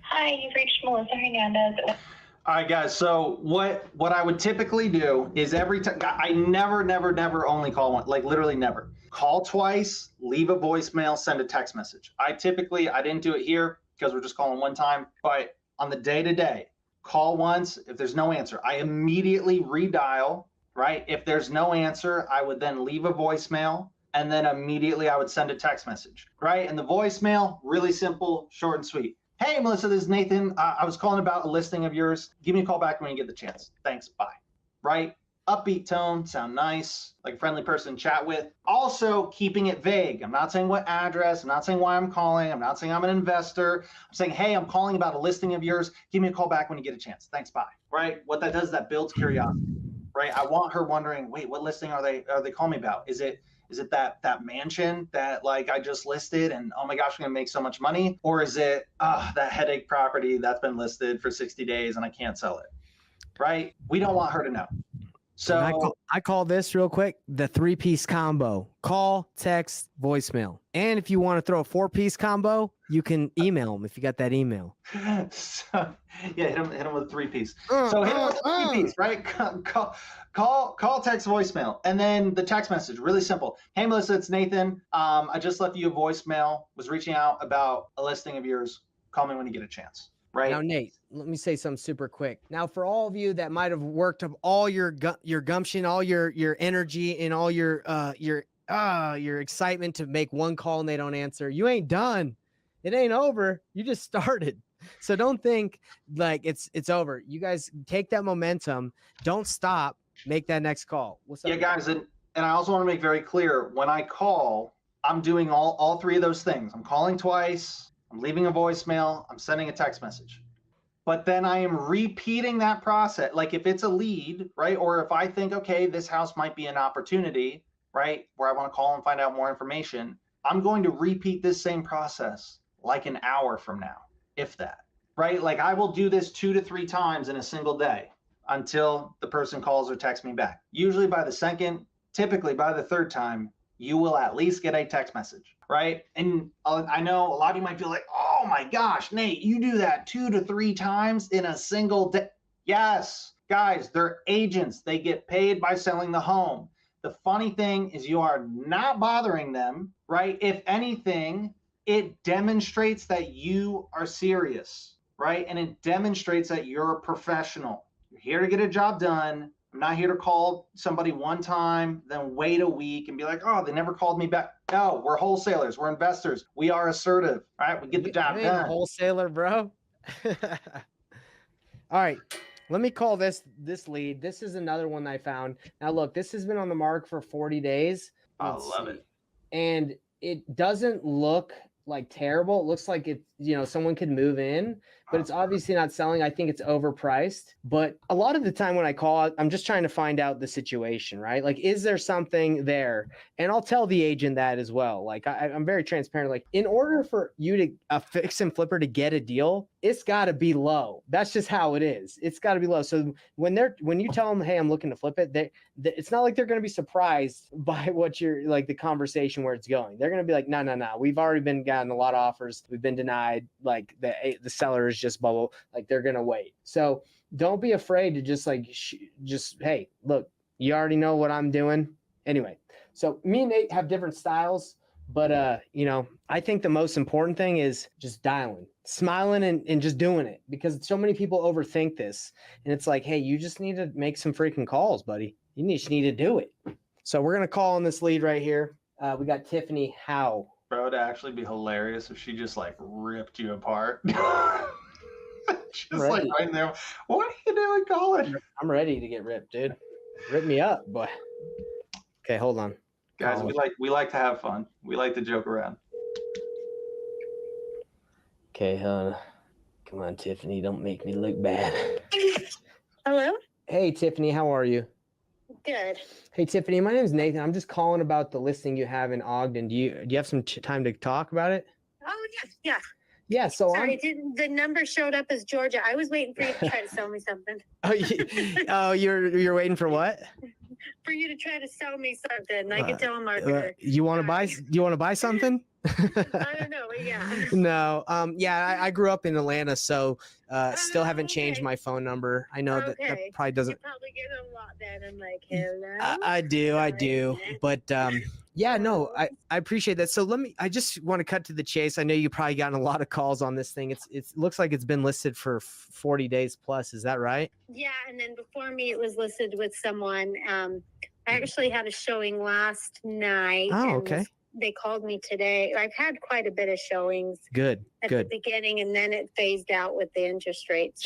Hi, you've reached Melissa Hernandez. All right, guys. So what I would typically do is every time I never only call one, like literally never. Call twice, leave a voicemail, send a text message. I didn't do it here because we're just calling one time, but on the day-to-day, call once. If there's no answer, I immediately redial, right? If there's no answer, I would then leave a voicemail and then immediately I would send a text message, right? And the voicemail, really simple, short and sweet. Hey, Melissa, this is Nathan. I was calling about a listing of yours. Give me a call back when you get the chance. Thanks. Bye. Right? Upbeat tone, sound nice, like a friendly person to chat with. Also, keeping it vague. I'm not saying what address. I'm not saying why I'm calling. I'm not saying I'm an investor. I'm saying, hey, I'm calling about a listing of yours. Give me a call back when you get a chance. Thanks. Bye. Right? What that does is that builds curiosity. Right? I want her wondering, wait, what listing are they calling me about? Is it that mansion that like I just listed and oh my gosh, I'm gonna make so much money? Or is it that headache property that's been listed for 60 days and I can't sell it? Right? We don't want her to know. So I call this real quick the 3-piece combo: call, text, voicemail. And if you want to throw a 4-piece combo, you can email them if you got that email. So, yeah, hit him with a 3-piece. So hit him with a 3-piece, right? Call, text, voicemail, and then the text message. Really simple. Hey, Melissa, it's Nathan. I just left you a voicemail. Was reaching out about a listing of yours. Call me when you get a chance. Right. Now, Nate, let me say something super quick. Now, for all of you that might have worked up all your gumption, all your energy, and all your excitement to make one call and they don't answer, you ain't done. It ain't over. You just started. So don't think like it's over. You guys take that momentum. Don't stop. Make that next call. What's up? Yeah, guys, and I also want to make very clear, when I call, I'm doing all 3 of those things. I'm calling twice. I'm leaving a voicemail, I'm sending a text message. But then I am repeating that process. Like if it's a lead, right? Or if I think, okay, this house might be an opportunity, right? Where I want to call and find out more information, I'm going to repeat this same process like an hour from now, if that, right? Like I will do this 2 to 3 times in a single day until the person calls or texts me back. Usually by the second, typically by the third time, you will at least get a text message, right? And I know a lot of you might feel like, oh my gosh, Nate, you do that 2 to 3 times in a single day. Yes, guys, they're agents. They get paid by selling the home. The funny thing is you are not bothering them, right? If anything, it demonstrates that you are serious, right? And it demonstrates that you're a professional. You're here to get a job done. I'm not here to call somebody one time, then wait a week and be like, oh, they never called me back. No, we're wholesalers. We're investors. We are assertive, right? We get the job done. A wholesaler, bro. All right. Let me call this lead. This is another one I found. Now, look, this has been on the market for 40 days. I love it. And it doesn't look like terrible. It looks like it, someone could move in, but it's obviously not selling. I think it's overpriced. But a lot of the time when I call, I'm just trying to find out the situation, right? Like, is there something there? And I'll tell the agent that as well. Like, I'm very transparent. Like, in order for you to a fix and flipper to get a deal, it's got to be low. That's just how it is. It's got to be low. So when you tell them, hey, I'm looking to flip it, it's not like they're going to be surprised by what you're like the conversation where it's going. They're going to be like, no. We've already gotten a lot of offers. We've been denied. Like the seller is just bubble. Like they're going to wait. So don't be afraid to just hey, look, you already know what I'm doing. Anyway, so me and Nate have different styles. But, I think the most important thing is just dialing, smiling and just doing it, because so many people overthink this. And it's like, hey, you just need to make some freaking calls, buddy. You just need to do it. So we're going to call on this lead right here. We got Tiffany Howe. Bro, it'd actually be hilarious if she just like ripped you apart. Just like right there. What are you doing calling? I'm ready to get ripped, dude. Rip me up, boy. Okay, hold on. Guys, we like to have fun. We like to joke around. Okay, come on, Tiffany. Don't make me look bad. Hello? Hey, Tiffany. How are you? Good. Hey, Tiffany. My name is Nathan. I'm just calling about the listing you have in Ogden. Do you have some time to talk about it? Oh, yeah. Yeah, so sorry, the number showed up as Georgia. I was waiting for you to try to sell me something. You're waiting for what? For you to try to sell me something, like a telemarketer. You want to buy something? I don't know. Yeah. No. I grew up in Atlanta, so still haven't changed my phone number. I know that probably doesn't. You probably get a lot then. I'm like, hello. I do. But no, I appreciate that. So I just want to cut to the chase. I know you've probably gotten a lot of calls on this thing. It looks like it's been listed for 40 days plus. Is that right? Yeah. And then before me, it was listed with someone. I actually had a showing last night. Oh, okay. they called me today. I've had quite a bit of showings Good. at the beginning, and then it phased out with the interest rates,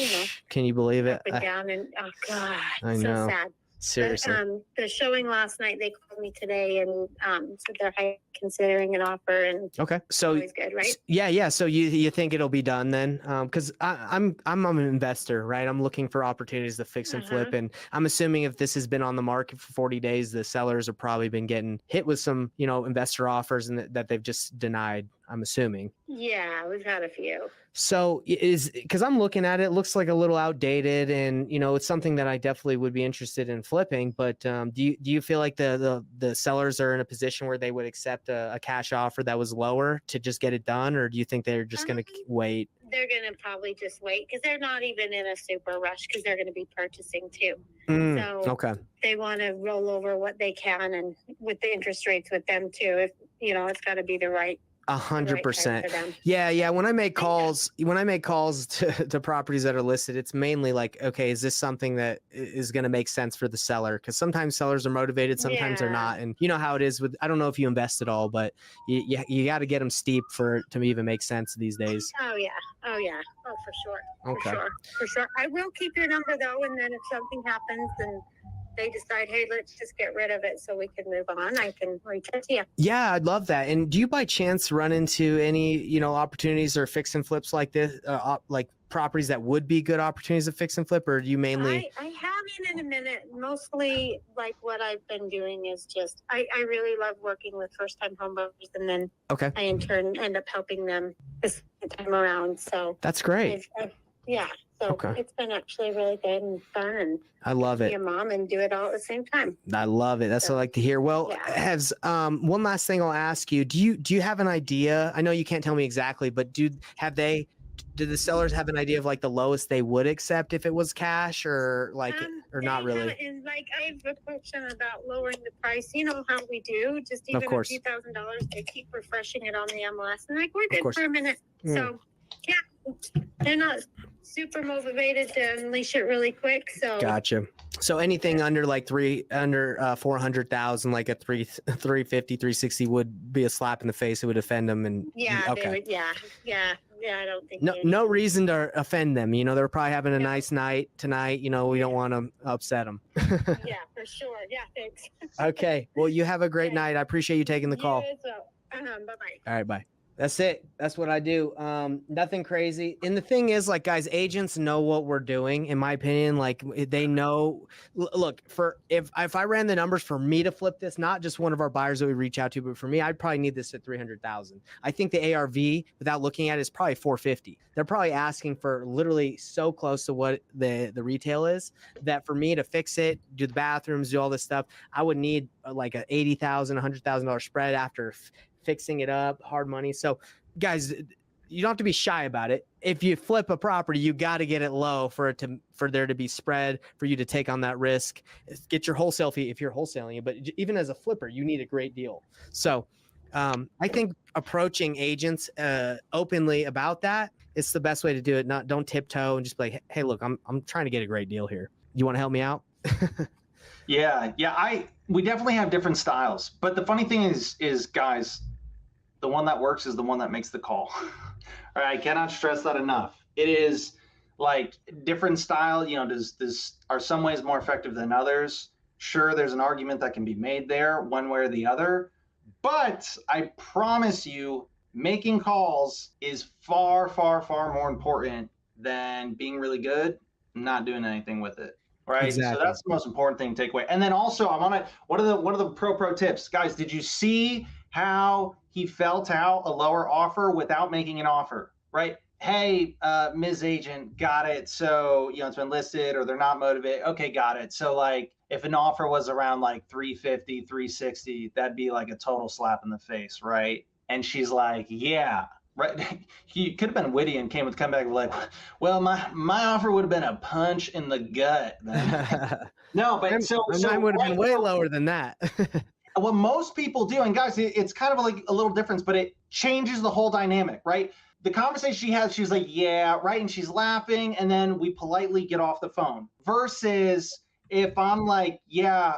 Can you believe it? up and down. And oh God, I so know. sad. Seriously. But, the showing last night, they called me today and said they're considering an offer, and Okay. So always good, right? yeah. So you think it'll be done then? Because I'm an investor, right? I'm looking for opportunities to fix and flip, and I'm assuming if this has been on the market for 40 days, the sellers have probably been getting hit with some, investor offers and that they've just denied. I'm assuming. Yeah, we've had a few. So because I'm looking at it, it looks like a little outdated, and it's something that I definitely would be interested in flipping. But do you feel like the sellers are in a position where they would accept a cash offer that was lower to just get it done, or do you think they're just going to wait? They're going to probably just wait because they're not even in a super rush because they're going to be purchasing too. So Okay. They want to roll over what they can, and with the interest rates with them too. If it's got to be the right. 100%. Yeah. When I make calls to properties that are listed, it's mainly like, okay, is this something that is going to make sense for the seller? Because sometimes sellers are motivated, sometimes they're not. And you know how it is with, I don't know if you invest at all, but you got to get them steep for it to even make sense these days. Oh yeah. Oh, for sure. Okay. For sure. I will keep your number though. And then if something happens and they decide, hey, let's just get rid of it so we can move on, I can reach out to you. Yeah, I'd love that. And do you by chance run into any, opportunities or fix and flips like this, like properties that would be good opportunities to fix and flip, or do you mainly? I haven't in a minute. Mostly like what I've been doing is just, I really love working with first time homeowners, and then I in turn end up helping them this time around. So that's great. Yeah. So it's been actually really good and fun, and I love it. Be a mom and do it all at the same time. I love it. That's what I like to hear. Well, has one last thing I'll ask you. Do you have an idea? I know you can't tell me exactly, but do the sellers have an idea of like the lowest they would accept if it was cash, or like or not really? And like I've approached them about lowering the price. You know how we do, just even a few $1,000s. They keep refreshing it on the MLS, and like we're good for a minute. So they're not super motivated to unleash it really quick. So gotcha. So anything under like 400,000, like a 350, 360 would be a slap in the face. It would offend them. And they would, I don't think no reason to offend them. They're probably having a nice night tonight. We don't want to upset them. Yeah, for sure. Yeah, thanks. Okay. Well, you have a great night. I appreciate you taking the call. Bye-bye. All right, bye. That's it. That's what I do. Nothing crazy. And the thing is, like, guys, agents know what we're doing, in my opinion. Like, they know. Look, if I ran the numbers for me to flip this, not just one of our buyers that we reach out to, but for me, I'd probably need this at 300,000. I think the ARV, without looking at it, is probably 450. They're probably asking for literally so close to what the retail is that for me to fix it, do the bathrooms, do all this stuff, I would need like a $80,000, $100,000 spread after fixing it up, hard money. So guys, you don't have to be shy about it. If you flip a property, you got to get it low for there to be spread, for you to take on that risk. Get your wholesale fee if you're wholesaling it, but even as a flipper, you need a great deal. So I think approaching agents openly about that, it's the best way to do it. Don't tiptoe and just be like, hey, look, I'm trying to get a great deal here. You want to help me out? Yeah. We definitely have different styles, but the funny thing is guys, the one that works is the one that makes the call. All right, I cannot stress that enough. It is like different style. Are some ways more effective than others? Sure, there's an argument that can be made there, one way or the other. But I promise you, making calls is far, far, far more important than being really good and not doing anything with it. Right. Exactly. So that's the most important thing to take away. And then also one of the pro tips, guys, did you see how he felt out a lower offer without making an offer? Right. Hey, Ms. Agent, got it. So, it's been listed or they're not motivated. Okay, got it. So like if an offer was around like 350, 360, that'd be like a total slap in the face. Right. And she's like, yeah. Right, he could have been witty and come back like, well, my offer would have been a punch in the gut. No, but mine would have been way lower than that. What most people do, and guys, it's kind of like a little difference, but it changes the whole dynamic, right? The conversation she has, she's like, yeah, right, and she's laughing, and then we politely get off the phone. Versus if I'm like, yeah,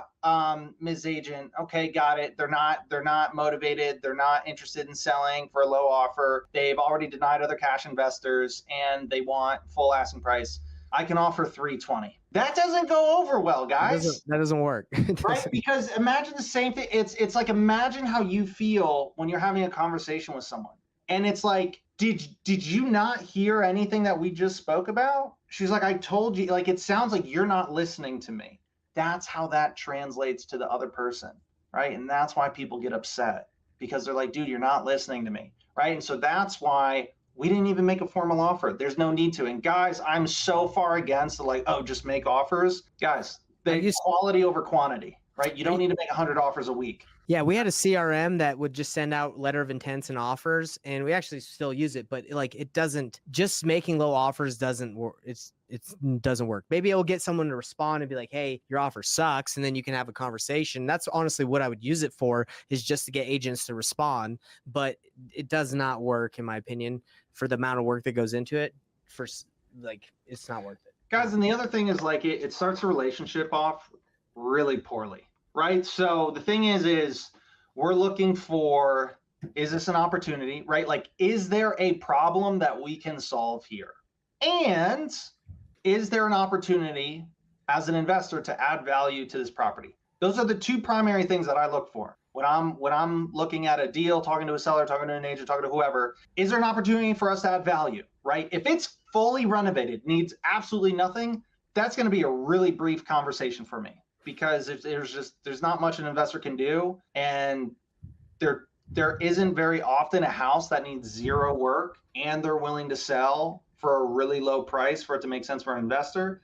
Ms. Agent, okay, got it. They're not motivated. They're not interested in selling for a low offer. They've already denied other cash investors and they want full asking price. I can offer 320. That doesn't go over well, guys. That doesn't work. Right? Because imagine the same thing. It's like, imagine how you feel when you're having a conversation with someone. And it's like, did you not hear anything that we just spoke about? She's like, I told you, like, it sounds like you're not listening to me. That's how that translates to the other person, right? And that's why people get upset, because they're like, dude, you're not listening to me, right? And so that's why we didn't even make a formal offer. There's no need to. And guys, I'm so far against the like, oh, just make offers. Guys, the quality over quantity, right? You don't need to make 100 offers a week. Yeah, we had a CRM that would just send out letter of intents and offers, and we actually still use it, but like it doesn't, just making low offers doesn't work. It doesn't work. Maybe it'll get someone to respond and be like, hey, your offer sucks, and then you can have a conversation. That's honestly what I would use it for, is just to get agents to respond, but it does not work, in my opinion, for the amount of work that goes into it. For like, it's not worth it. Guys, and the other thing is like it starts a relationship off really poorly. Right. So the thing is we're looking for, is this an opportunity, right? Like, is there a problem that we can solve here? And is there an opportunity as an investor to add value to this property? Those are the two primary things that I look for. When I'm looking at a deal, talking to a seller, talking to an agent, talking to whoever, is there an opportunity for us to add value, right? If it's fully renovated, needs absolutely nothing, that's going to be a really brief conversation for me. Because if there's not much an investor can do, and there isn't very often a house that needs zero work and they're willing to sell for a really low price for it to make sense for an investor.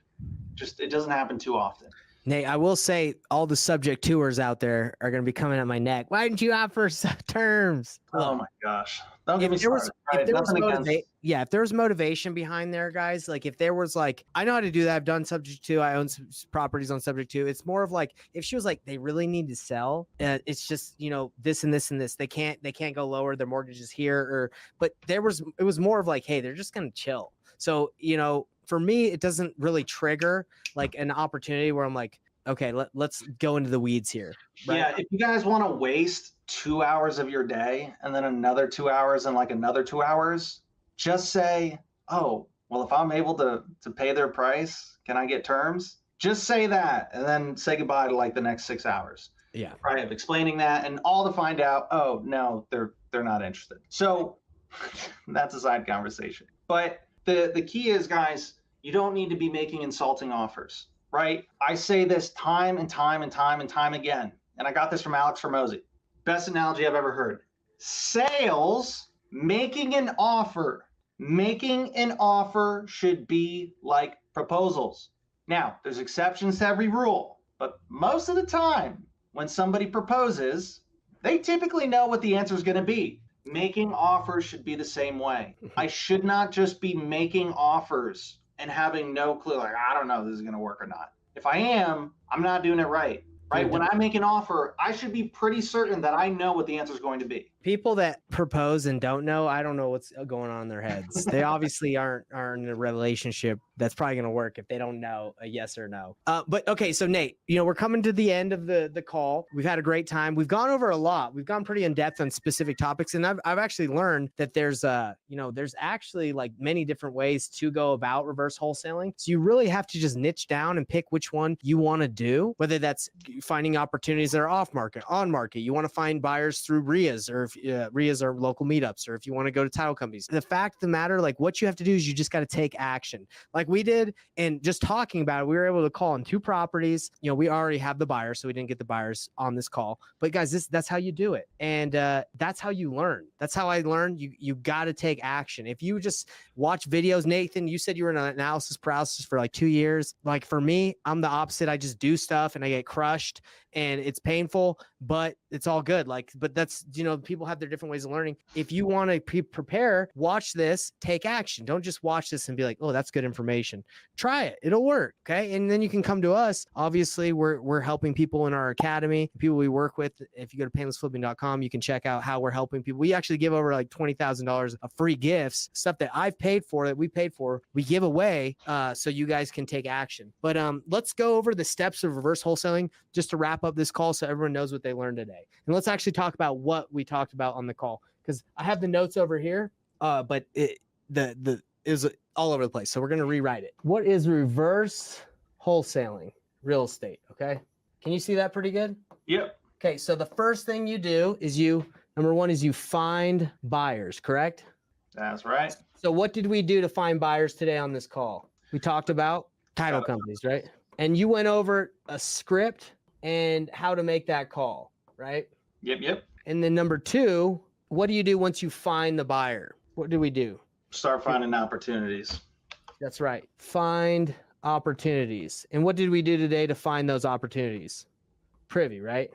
Just, it doesn't happen too often. Nate, I will say all the subject tours out there are going to be coming at my neck. Why didn't you offer terms? Oh my gosh. Don't get me started. If there was motivation behind there, guys, like if there was like, I know how to do that. I've done subject to, I own some properties on subject to. It's more of like, if she was like, they really need to sell, it's just, you know, this and this and this, they can't go lower, their mortgage is here, but it was more of like, hey, they're just going to chill. So, you know, for me, it doesn't really trigger like an opportunity where I'm like, okay, let's go into the weeds here. Right? Yeah, if you guys want to waste 2 hours of your day and then another 2 hours and like another 2 hours, just say, oh, well, if I'm able to pay their price, can I get terms? Just say that and then say goodbye to like the next 6 hours. Yeah. Right, of explaining that, and all to find out, oh, no, they're not interested. So that's a side conversation. But the key is, guys, you don't need to be making insulting offers. Right? I say this time and time and time and time again, and I got this from Alex Formosi. Best analogy I've ever heard. Sales, making an offer should be like proposals. Now, there's exceptions to every rule, but most of the time when somebody proposes, they typically know what the answer is going to be. Making offers should be the same way. I should not just be making offers and having no clue, like, I don't know if this is going to work or not. If I am, I'm not doing it right. Right? When I make an offer, I should be pretty certain that I know what the answer is going to be. People that propose and don't know, I don't know what's going on in their heads. They obviously aren't in a relationship that's probably going to work if they don't know a yes or no. But okay, so Nate, you know, we're coming to the end of the call. We've had a great time. We've gone over a lot. We've gone pretty in depth on specific topics, and I've actually learned that there's actually like many different ways to go about reverse wholesaling. So you really have to just niche down and pick which one you want to do, whether that's finding opportunities that are off market, on market. You want to find buyers through RIAs, or if RIAs are local meetups, or if you want to go to title companies. The fact of the matter, like what you have to do is you just got to take action like we did. And just talking about it, we were able to call on 2 properties. You know, we already have the buyers, so we didn't get the buyers on this call. But guys, that's how you do it. And that's how you learn. That's how I learned. You got to take action. If you just watch videos, Nathan, you said you were in analysis paralysis for like 2 years. Like for me, I'm the opposite. I just do stuff and I get crushed and it's painful, but it's all good. Like, but that's, you know, people people have their different ways of learning. If you want to prepare, watch this, take action. Don't just watch this and be like, oh, that's good information. Try it. It'll work. Okay. And then you can come to us. Obviously, we're helping people in our academy, people we work with. If you go to painlessflipping.com, you can check out how we're helping people. We actually give over like $20,000 of free gifts, stuff that I've paid for, that we paid for, we give away so you guys can take action. But let's go over the steps of reverse wholesaling just to wrap up this call so everyone knows what they learned today. And let's actually talk about what we talked about on the call, because I have the notes over here, but it was all over the place. So we're going to rewrite it. What is reverse wholesaling? Real estate. Okay. Can you see that pretty good? Yep. Okay. So the first thing you do is number one is you find buyers, correct? That's right. So what did we do to find buyers today on this call? We talked about title companies, right? And you went over a script and how to make that call, right? Yep. And then number two, what do you do once you find the buyer? What do we do? Start finding opportunities. That's right. Find opportunities. And what did we do today to find those opportunities? Privy, right?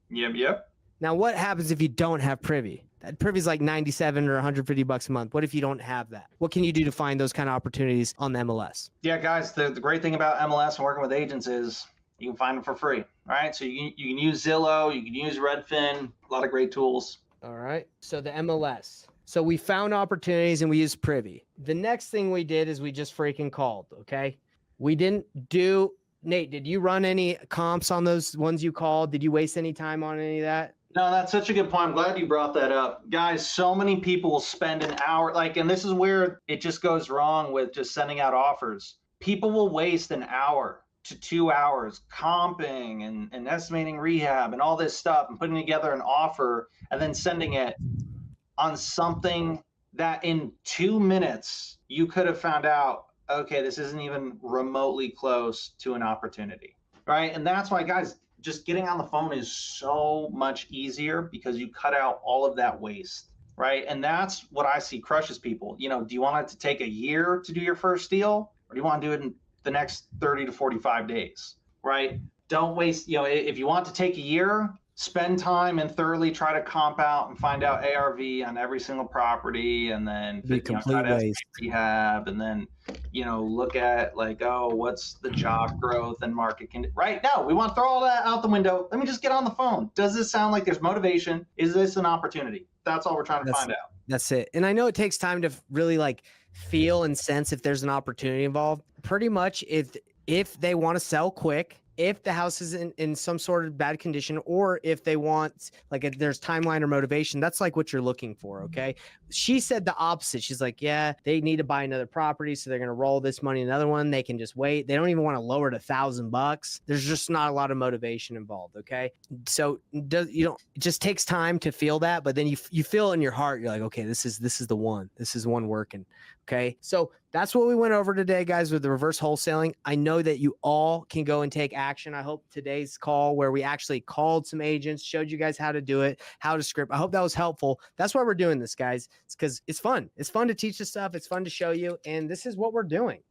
Yep. Now, what happens if you don't have privy? That privy is like $97 or $150 a month. What if you don't have that? What can you do to find those kind of opportunities on the MLS? Yeah, guys, the great thing about MLS and working with agents is you can find them for free. All right. So you can use Zillow, you can use Redfin, a lot of great tools. All right. So the MLS. So we found opportunities and we used privy. The next thing we did is we just freaking called. Okay. We didn't do, Nate, did you run any comps on those ones you called? Did you waste any time on any of that? No, that's such a good point. I'm glad you brought that up. Guys, so many people will spend an hour, and this is where it just goes wrong with just sending out offers. People will waste an hour to 2 hours comping and estimating rehab and all this stuff and putting together an offer and then sending it on something that in 2 minutes you could have found out, okay, this isn't even remotely close to an opportunity, right? And that's why, guys, just getting on the phone is so much easier because you cut out all of that waste, right? And that's what I see crushes people. Do you want it to take a year to do your first deal, or do you want to do it in the next 30 to 45 days, right? Don't waste, if you want to take a year, spend time and thoroughly try to comp out and find out ARV on every single property, and then try to rehab, and then look at what's the job growth and market right now. We want to throw all that out the window. Let me just get on the phone. Does this sound like there's motivation? Is this an opportunity? That's all we're trying to find out. That's it. And I know it takes time to really feel and sense if there's an opportunity involved. Pretty much if they want to sell quick, if the house is in some sort of bad condition, or if they want, if there's timeline or motivation, that's what you're looking for. Okay. She said the opposite. She's like, yeah, they need to buy another property. So they're going to roll this money, another one. They can just wait. They don't even want to lower it $1,000. There's just not a lot of motivation involved. Okay. So it just takes time to feel that, but then you feel it in your heart. You're like, okay, this is the one. This is one working. Okay. So that's what we went over today, guys, with the reverse wholesaling. I know that you all can go and take action. I hope today's call, where we actually called some agents, showed you guys how to do it, how to script. I hope that was helpful. That's why we're doing this, guys. It's because it's fun. It's fun to teach this stuff. It's fun to show you. And this is what we're doing.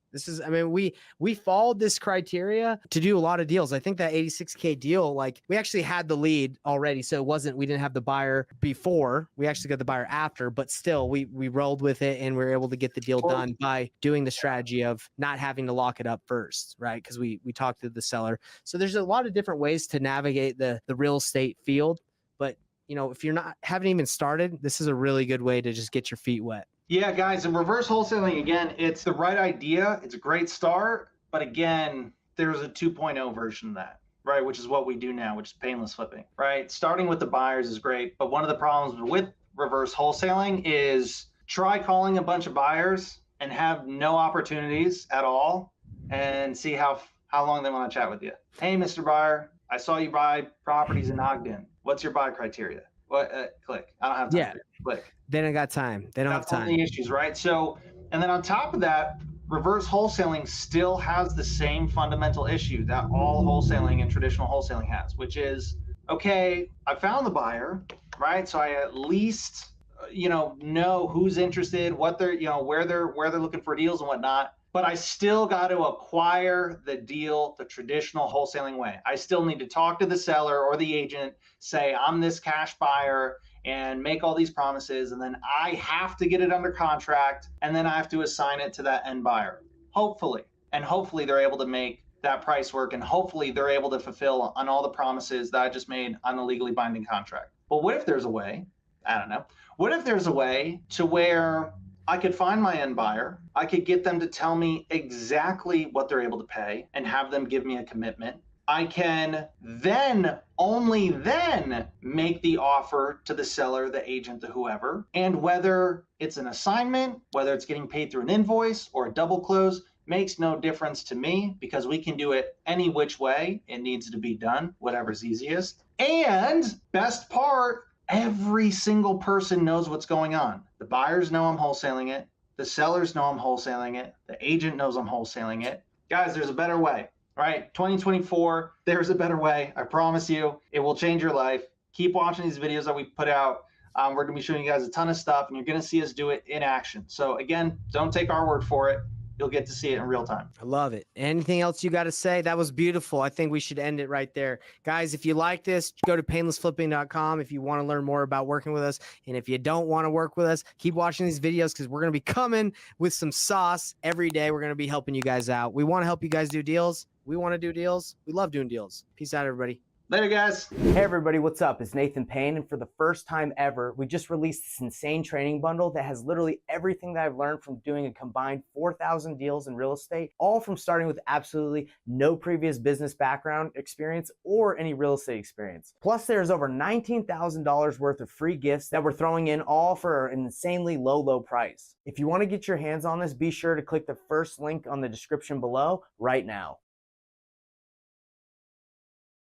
We followed this criteria to do a lot of deals. I think that 86K deal, we actually had the lead already. So we didn't have the buyer before. We actually got the buyer after, but still we rolled with it and we were able to get the deal done by doing the strategy of not having to lock it up first, right? Because we talked to the seller. So there's a lot of different ways to navigate the real estate field. But, if you're haven't even started, this is a really good way to just get your feet wet. Yeah, guys, and reverse wholesaling, again, it's the right idea. It's a great start. But again, there's a 2.0 version of that, right? Which is what we do now, which is painless flipping, right? Starting with the buyers is great. But one of the problems with reverse wholesaling is try calling a bunch of buyers and have no opportunities at all and see how long they want to chat with you. Hey, Mr. Buyer, I saw you buy properties in Ogden. What's your buy criteria? What? Click. I don't have time. Yeah. Click. They don't got time. They don't have time. That's one of the issues, right? So, and then on top of that, reverse wholesaling still has the same fundamental issue that all wholesaling and traditional wholesaling has, which is, okay, I found the buyer, right? So I at least, know who's interested, what they're, where they're looking for deals and whatnot. But I still got to acquire the deal the traditional wholesaling way. I still need to talk to the seller or the agent, say, I'm this cash buyer, and make all these promises, and then I have to get it under contract, and then I have to assign it to that end buyer. Hopefully. And hopefully they're able to make that price work, and hopefully they're able to fulfill on all the promises that I just made on the legally binding contract. But what if there's a way, I don't know, what if there's a way to where I could find my end buyer, I could get them to tell me exactly what they're able to pay and have them give me a commitment. I can then, only then, make the offer to the seller, the agent, the whoever. And whether it's an assignment, whether it's getting paid through an invoice or a double close, makes no difference to me, because we can do it any which way it needs to be done, whatever's easiest. And best part, every single person knows what's going on. The buyers know I'm wholesaling it. The sellers know I'm wholesaling it. The agent knows I'm wholesaling it. Guys, there's a better way, right? 2024, there's a better way. I promise you, it will change your life. Keep watching these videos that we put out. We're going to be showing you guys a ton of stuff, and you're going to see us do it in action. So again, don't take our word for it. You'll get to see it in real time. I love it. Anything else you got to say? That was beautiful. I think we should end it right there. Guys, if you like this, go to painlessflipping.com if you want to learn more about working with us. And if you don't want to work with us, keep watching these videos, because we're going to be coming with some sauce every day. We're going to be helping you guys out. We want to help you guys do deals. We want to do deals. We love doing deals. Peace out, everybody. Later, guys. Hey everybody, what's up? It's Nathan Payne, and for the first time ever, we just released this insane training bundle that has literally everything that I've learned from doing a combined 4,000 deals in real estate, all from starting with absolutely no previous business background experience or any real estate experience. Plus, there's over $19,000 worth of free gifts that we're throwing in, all for an insanely low price. If you want to get your hands on this, be sure to click the first link on the description below right now.